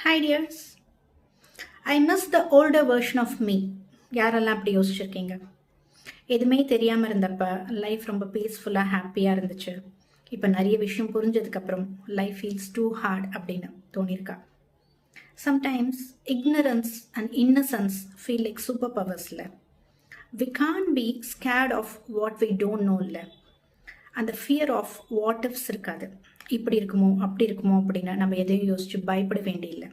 Hi dears, I miss the older version of me. யாரெல்லாம் அப்படி யோசிச்சிருக்கீங்க? எதுவுமே தெரியாமல் இருந்தப்ப லைஃப் ரொம்ப பீஸ்ஃபுல்லாக ஹாப்பியாக இருந்துச்சு. இப்போ நிறைய விஷயம் புரிஞ்சதுக்கப்புறம் லைஃப் ஃபீல்ஸ் டூ ஹார்ட் அப்படின்னு தோணியிருக்கா. Sometimes ignorance and innocence feel like super பவர்ஸில். We can be scared of what we don't know இல்லை. அந்த ஃபியர் ஆஃப் வாட் இஃப்ஸ் இருக்காது. இப்படி இருக்குமோ அப்படி இருக்குமோ அப்படின்னு நம்ம எதையும் யோசிச்சு பயப்பட வேண்டியில்லை.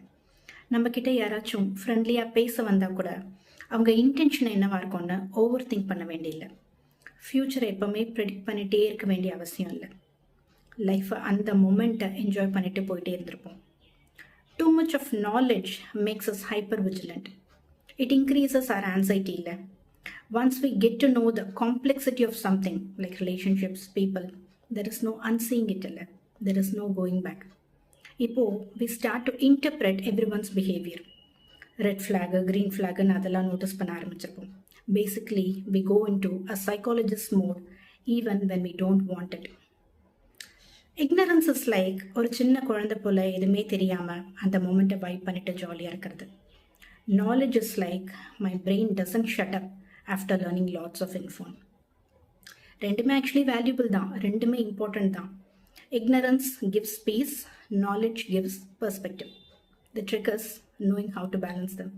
நம்மக்கிட்ட யாராச்சும் ஃப்ரெண்ட்லியாக பேச வந்தால் கூட அவங்க இன்டென்ஷன் என்னவாக இருக்கும்னு ஓவர் திங்க் பண்ண வேண்டியில்லை. ஃப்யூச்சரை எப்போவுமே ப்ரெடிக்ட் பண்ணிகிட்டே இருக்க வேண்டிய அவசியம் இல்லை. லைஃப்பை அந்த மொமெண்ட்டை என்ஜாய் பண்ணிட்டு போயிட்டே இருந்திருப்போம். Too much of knowledge makes us hyper vigilant. It increases our anxiety இல்லை. Once we get to know the complexity of something like relationships, people, there is no unseeing it இல்லை. There is no going back. இப்போது we start to interpret everyone's behaviour. Red flag, green ஃப்ளாகுன்னு அதெல்லாம் notice பண்ண ஆரம்பிச்சிருப்போம். Basically we go into a psychologist mode even when we don't want it. Ignorance is like ஒரு சின்ன குழந்தை போல் எதுவுமே தெரியாமல் அந்த மொமெண்ட்டை வைப் பண்ணிட்டு ஜாலியாக இருக்கிறது. Knowledge is like my brain doesn't shut up after learning lots of info. ரெண்டுமே ஆக்சுவலி வேல்யூபிள் தான், ரெண்டுமே இம்பார்ட்டன்ட் தான். Ignorance gives peace, knowledge gives perspective. The trick is knowing how to balance them.